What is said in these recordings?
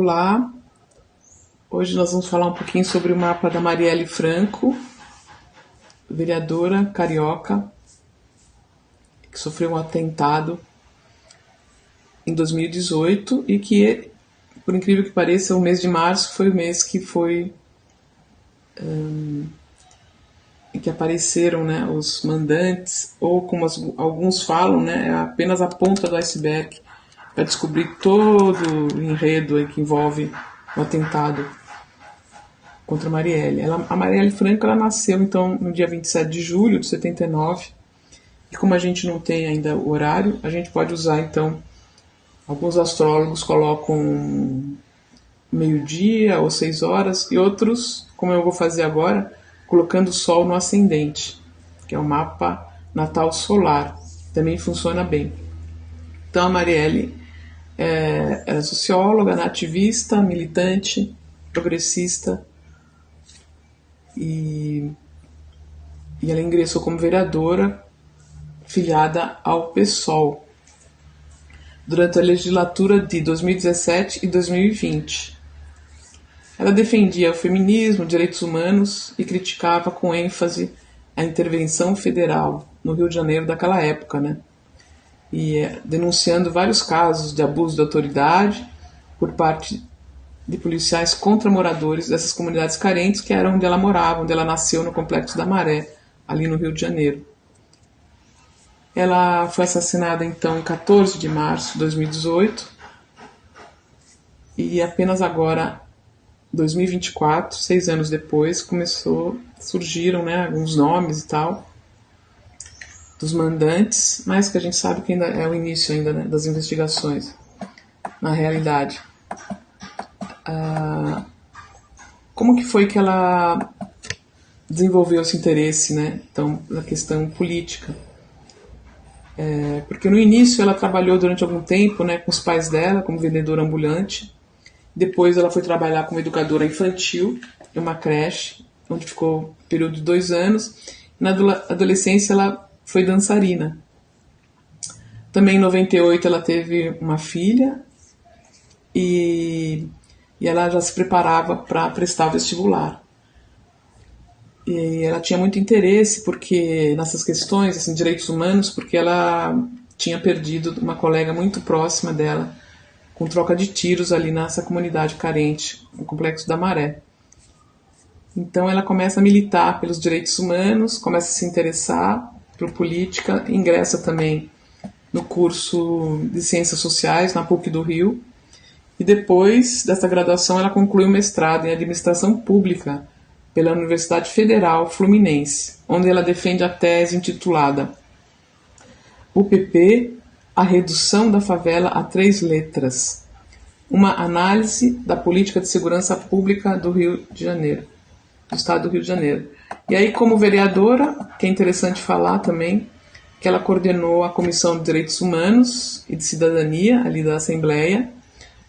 Olá, hoje nós vamos falar um pouquinho sobre o mapa da Marielle Franco, vereadora carioca, que sofreu um atentado em 2018 e que, por incrível que pareça, o mês de março foi o mês que em que apareceram, né, os mandantes, ou como alguns falam, né, é apenas a ponta do iceberg para descobrir todo o enredo aí que envolve o atentado contra a Marielle. A Marielle Franco ela nasceu então no dia 27 de julho de 79, e como a gente não tem ainda o horário, a gente pode usar então, alguns astrólogos colocam meio-dia ou 6 horas, e outros, como eu vou fazer agora, colocando o Sol no ascendente, que é o mapa natal solar, também funciona bem. Então a Marielle era socióloga, nativista, militante, progressista, e ela ingressou como vereadora filiada ao PSOL durante a legislatura de 2017 e 2020. Ela defendia o feminismo, direitos humanos e criticava com ênfase a intervenção federal no Rio de Janeiro daquela época, né? E denunciando vários casos de abuso de autoridade por parte de policiais contra moradores dessas comunidades carentes, que era onde ela morava, onde ela nasceu, no Complexo da Maré, ali no Rio de Janeiro. Ela foi assassinada então em 14 de março de 2018 e apenas agora, 2024, 6 anos depois, surgiram, né, alguns nomes e tal dos mandantes, mas que a gente sabe que ainda é o início ainda, né, das investigações na realidade. Como que foi que ela desenvolveu esse interesse, né, então, na questão política? Porque no início ela trabalhou durante algum tempo, né, com os pais dela como vendedora ambulante. Depois ela foi trabalhar como educadora infantil em uma creche, onde ficou um período de 2 anos. Na adolescência ela foi dançarina. Também em 98 ela teve uma filha e ela já se preparava para prestar o vestibular. E ela tinha muito interesse nessas questões, assim, direitos humanos, porque ela tinha perdido uma colega muito próxima dela com troca de tiros ali nessa comunidade carente, no Complexo da Maré. Então ela começa a militar pelos direitos humanos, começa a se interessar por política, ingressa também no curso de Ciências Sociais na PUC do Rio, e depois dessa graduação ela conclui o mestrado em Administração Pública pela Universidade Federal Fluminense, onde ela defende a tese intitulada UPP, a redução da favela a 3 letras, uma análise da política de segurança pública do Rio de Janeiro, do estado do Rio de Janeiro. E aí, como vereadora, que é interessante falar também, que ela coordenou a Comissão de Direitos Humanos e de Cidadania, ali da Assembleia,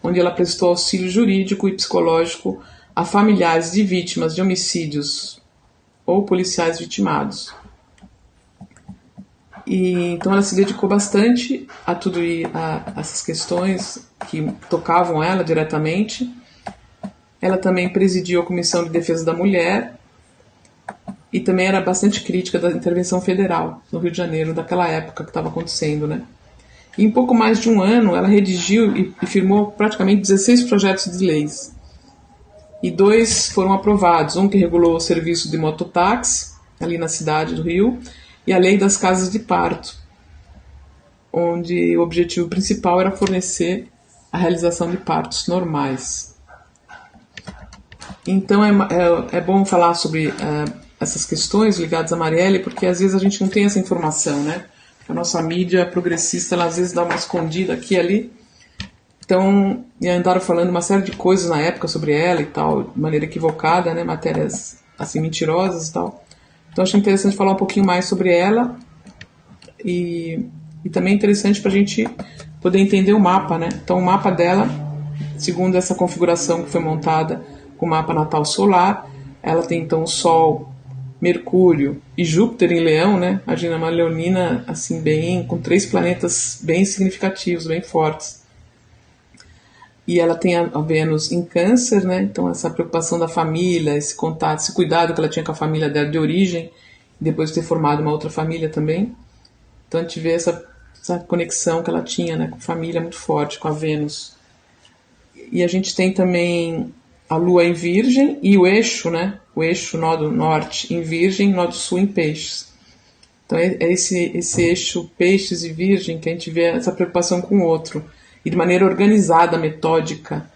onde ela prestou auxílio jurídico e psicológico a familiares de vítimas de homicídios ou policiais vitimados. E então ela se dedicou bastante a essas questões que tocavam ela diretamente. Ela também presidiu a Comissão de Defesa da Mulher e também era bastante crítica da intervenção federal no Rio de Janeiro, daquela época que estava acontecendo, né? E em pouco mais de um ano ela redigiu e firmou praticamente 16 projetos de leis. E 2 foram aprovados, um que regulou o serviço de mototáxi, ali na cidade do Rio, e a lei das casas de parto, onde o objetivo principal era fornecer a realização de partos normais. Então é bom falar sobre essas questões ligadas à Marielle, porque às vezes a gente não tem essa informação, né? A nossa mídia progressista, ela às vezes dá uma escondida aqui e ali. Então, andaram falando uma série de coisas na época sobre ela e tal, de maneira equivocada, né? Matérias assim mentirosas e tal. Então achei interessante falar um pouquinho mais sobre ela e também interessante para a gente poder entender o mapa, né? Então o mapa dela, segundo essa configuração que foi montada com o mapa natal solar, ela tem então o Sol, Mercúrio e Júpiter em Leão, né? Imagina uma leonina assim bem, com 3 planetas bem significativos, bem fortes. E ela tem a Vênus em Câncer, né? Então essa preocupação da família, esse contato, esse cuidado que ela tinha com a família dela de origem, depois de ter formado uma outra família também. Então a gente vê essa conexão que ela tinha, né, com a família muito forte, com a Vênus. E a gente tem também a Lua em Virgem e o eixo, né? O eixo nó do norte em Virgem, nó do sul em Peixes. Então é esse eixo Peixes e Virgem que a gente vê essa preocupação com o outro. E de maneira organizada, metódica,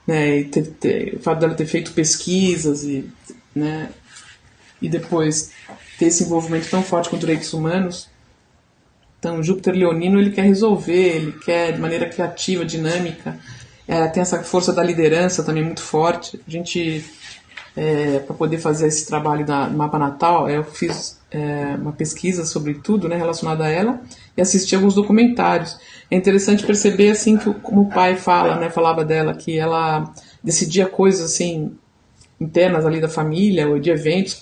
né? E o fato dela ter feito pesquisas né? E depois ter esse envolvimento tão forte com direitos humanos. Então, Júpiter leonino, ele quer resolver, ele quer de maneira criativa, dinâmica. Tem essa força da liderança também muito forte. A gente, para poder fazer esse trabalho do mapa natal, eu fiz uma pesquisa sobre tudo, né, relacionado a ela, e assisti alguns documentários. É interessante perceber assim que como o pai falava dela, que ela decidia coisas assim internas ali da família ou de eventos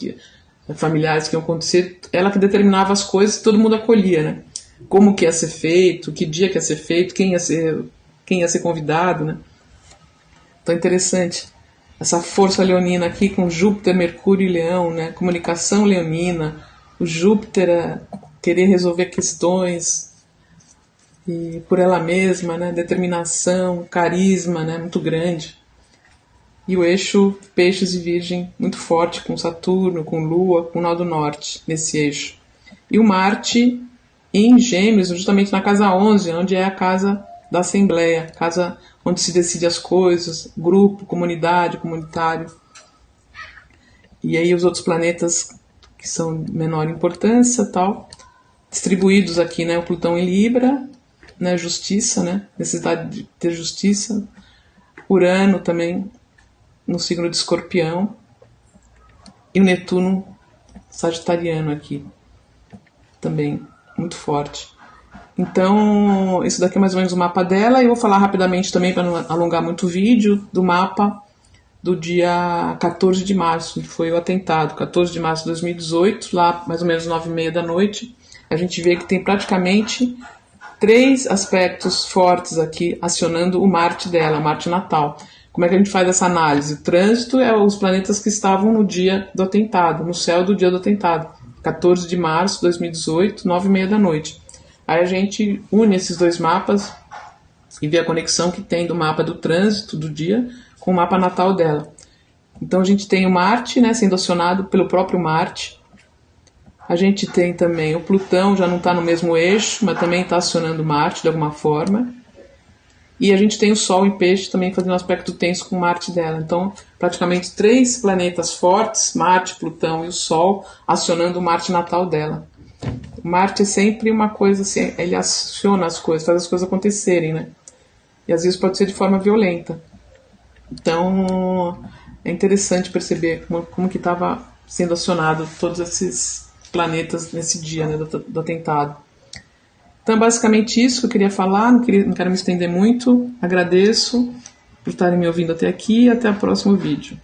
familiares que iam acontecer, ela que determinava as coisas e todo mundo acolhia, né? Como que ia ser feito, que dia que ia ser feito, quem ia ser convidado, né? Então é interessante essa força leonina aqui com Júpiter, Mercúrio e Leão, né? Comunicação leonina, o Júpiter querer resolver questões e por ela mesma, né? Determinação, carisma, né? Muito grande. E o eixo Peixes e Virgem muito forte, com Saturno, com Lua, com o nó do norte nesse eixo. E o Marte em Gêmeos, justamente na casa 11, onde é a casa da Assembleia, casa onde se decide as coisas, grupo, comunidade, comunitário. E aí os outros planetas que são de menor importância, tal, distribuídos aqui, né? O Plutão em Libra, né? Justiça, né? Necessidade de ter justiça. Urano também no signo de Escorpião. E o Netuno sagitariano aqui também muito forte. Então, isso daqui é mais ou menos o mapa dela. E eu vou falar rapidamente também, para não alongar muito o vídeo, do mapa do dia 14 de março, que foi o atentado. 14 de março de 2018, lá mais ou menos 9h30 da noite. A gente vê que tem praticamente 3 aspectos fortes aqui acionando o Marte dela, o Marte natal. Como é que a gente faz essa análise? O trânsito é os planetas que estavam no dia do atentado, no céu do dia do atentado. 14 de março de 2018, 9h30 da noite. Aí a gente une esses 2 mapas e vê a conexão que tem do mapa do trânsito do dia com o mapa natal dela. Então a gente tem o Marte, né, sendo acionado pelo próprio Marte. A gente tem também o Plutão, já não está no mesmo eixo, mas também está acionando Marte de alguma forma. E a gente tem o Sol em Peixe também fazendo um aspecto tenso com Marte dela. Então, praticamente 3 planetas fortes, Marte, Plutão e o Sol, acionando o Marte natal dela. O Marte é sempre uma coisa assim, ele aciona as coisas, faz as coisas acontecerem, né? E às vezes pode ser de forma violenta. Então, é interessante perceber como que estava sendo acionado todos esses planetas nesse dia, né, do atentado. Então é basicamente isso que eu queria falar, não quero me estender muito. Agradeço por estarem me ouvindo até aqui e até o próximo vídeo.